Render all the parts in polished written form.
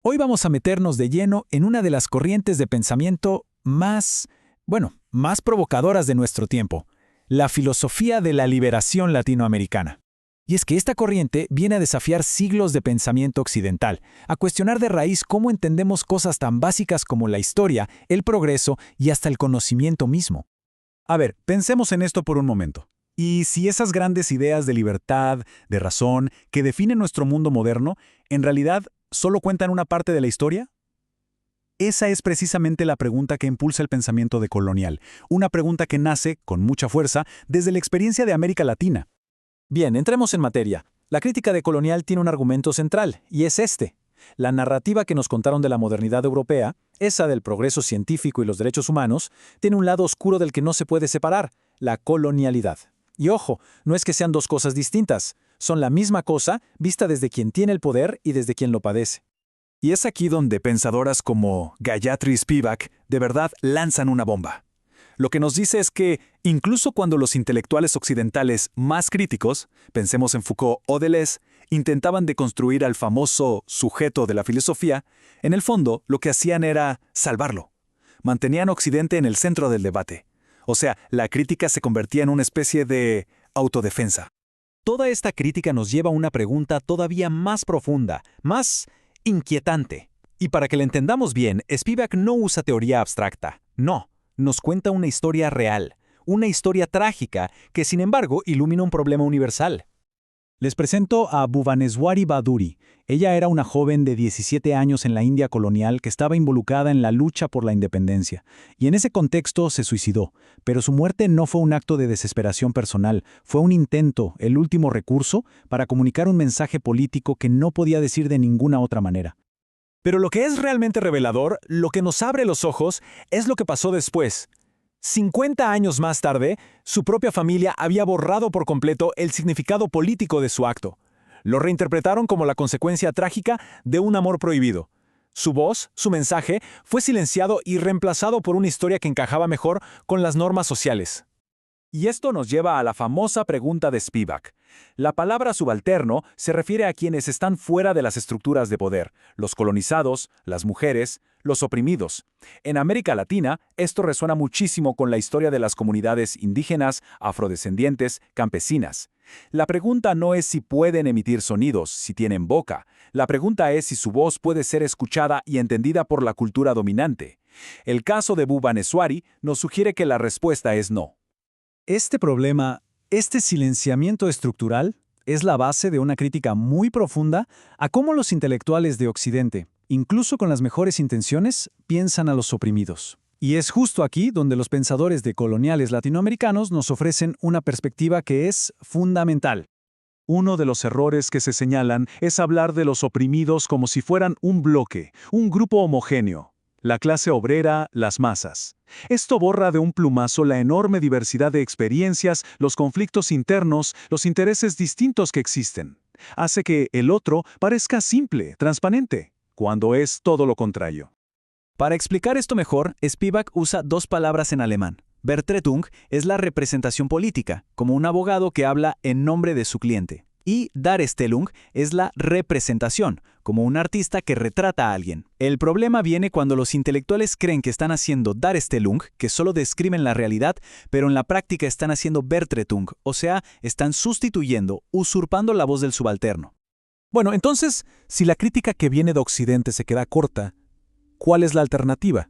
Hoy vamos a meternos de lleno en una de las corrientes de pensamiento más provocadoras de nuestro tiempo, la filosofía de la liberación latinoamericana. Y es que esta corriente viene a desafiar siglos de pensamiento occidental, a cuestionar de raíz cómo entendemos cosas tan básicas como la historia, el progreso y hasta el conocimiento mismo. A ver, pensemos en esto por un momento. ¿Y si esas grandes ideas de libertad, de razón, que definen nuestro mundo moderno, en realidad solo cuentan una parte de la historia? Esa es precisamente la pregunta que impulsa el pensamiento decolonial, una pregunta que nace, con mucha fuerza, desde la experiencia de América Latina. Bien, entremos en materia. La crítica decolonial tiene un argumento central, y es este. La narrativa que nos contaron de la modernidad europea, esa del progreso científico y los derechos humanos, tiene un lado oscuro del que no se puede separar, la colonialidad. Y ojo, no es que sean dos cosas distintas, son la misma cosa vista desde quien tiene el poder y desde quien lo padece. Y es aquí donde pensadoras como Gayatri Spivak de verdad lanzan una bomba. Lo que nos dice es que, incluso cuando los intelectuales occidentales más críticos, pensemos en Foucault o Deleuze, intentaban deconstruir al famoso sujeto de la filosofía, en el fondo lo que hacían era salvarlo. Mantenían a Occidente en el centro del debate. O sea, la crítica se convertía en una especie de autodefensa. Toda esta crítica nos lleva a una pregunta todavía más profunda, más inquietante. Y para que la entendamos bien, Spivak no usa teoría abstracta. No, nos cuenta una historia real, una historia trágica que sin embargo ilumina un problema universal. Les presento a Bhuvaneswari Bhaduri. Ella era una joven de 17 años en la India colonial que estaba involucrada en la lucha por la independencia, y en ese contexto se suicidó, pero su muerte no fue un acto de desesperación personal, fue un intento, el último recurso, para comunicar un mensaje político que no podía decir de ninguna otra manera. Pero lo que es realmente revelador, lo que nos abre los ojos, es lo que pasó después. 50 años más tarde, su propia familia había borrado por completo el significado político de su acto. Lo reinterpretaron como la consecuencia trágica de un amor prohibido. Su voz, su mensaje, fue silenciado y reemplazado por una historia que encajaba mejor con las normas sociales. Y esto nos lleva a la famosa pregunta de Spivak. La palabra subalterno se refiere a quienes están fuera de las estructuras de poder, los colonizados, las mujeres, los oprimidos. En América Latina, esto resuena muchísimo con la historia de las comunidades indígenas, afrodescendientes, campesinas. La pregunta no es si pueden emitir sonidos, si tienen boca. La pregunta es si su voz puede ser escuchada y entendida por la cultura dominante. El caso de Bhuvaneswari nos sugiere que la respuesta es no. Este problema, este silenciamiento estructural, es la base de una crítica muy profunda a cómo los intelectuales de Occidente, incluso con las mejores intenciones, piensan a los oprimidos. Y es justo aquí donde los pensadores decoloniales latinoamericanos nos ofrecen una perspectiva que es fundamental. Uno de los errores que se señalan es hablar de los oprimidos como si fueran un bloque, un grupo homogéneo. La clase obrera, las masas. Esto borra de un plumazo la enorme diversidad de experiencias, los conflictos internos, los intereses distintos que existen. Hace que el otro parezca simple, transparente, cuando es todo lo contrario. Para explicar esto mejor, Spivak usa dos palabras en alemán. Vertretung es la representación política, como un abogado que habla en nombre de su cliente. Y Darstellung es la representación, como un artista que retrata a alguien. El problema viene cuando los intelectuales creen que están haciendo Darstellung, que solo describen la realidad, pero en la práctica están haciendo Vertretung, o sea, están sustituyendo, usurpando la voz del subalterno. Bueno, entonces, si la crítica que viene de Occidente se queda corta, ¿cuál es la alternativa?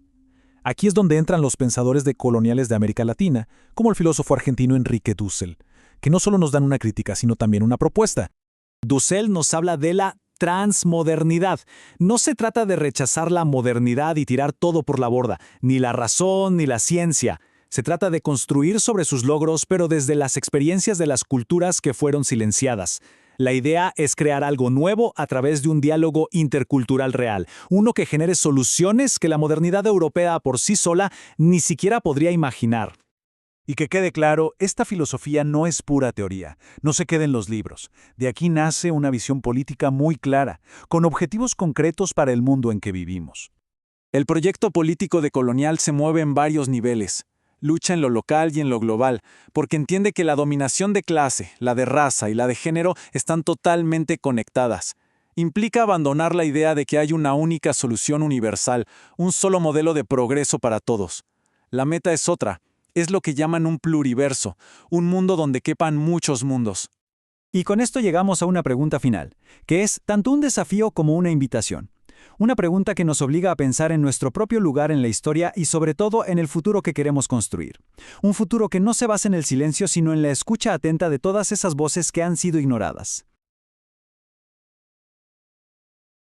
Aquí es donde entran los pensadores decoloniales de América Latina, como el filósofo argentino Enrique Dussel, que no solo nos dan una crítica, sino también una propuesta. Dussel nos habla de la transmodernidad. No se trata de rechazar la modernidad y tirar todo por la borda, ni la razón ni la ciencia. Se trata de construir sobre sus logros, pero desde las experiencias de las culturas que fueron silenciadas. La idea es crear algo nuevo a través de un diálogo intercultural real, uno que genere soluciones que la modernidad europea por sí sola ni siquiera podría imaginar. Y que quede claro, esta filosofía no es pura teoría, no se queda en los libros. De aquí nace una visión política muy clara, con objetivos concretos para el mundo en que vivimos. El proyecto político decolonial se mueve en varios niveles. Lucha en lo local y en lo global, porque entiende que la dominación de clase, la de raza y la de género están totalmente conectadas. Implica abandonar la idea de que hay una única solución universal, un solo modelo de progreso para todos. La meta es otra, es lo que llaman un pluriverso, un mundo donde quepan muchos mundos. Y con esto llegamos a una pregunta final, que es tanto un desafío como una invitación. Una pregunta que nos obliga a pensar en nuestro propio lugar en la historia y sobre todo en el futuro que queremos construir. Un futuro que no se basa en el silencio, sino en la escucha atenta de todas esas voces que han sido ignoradas.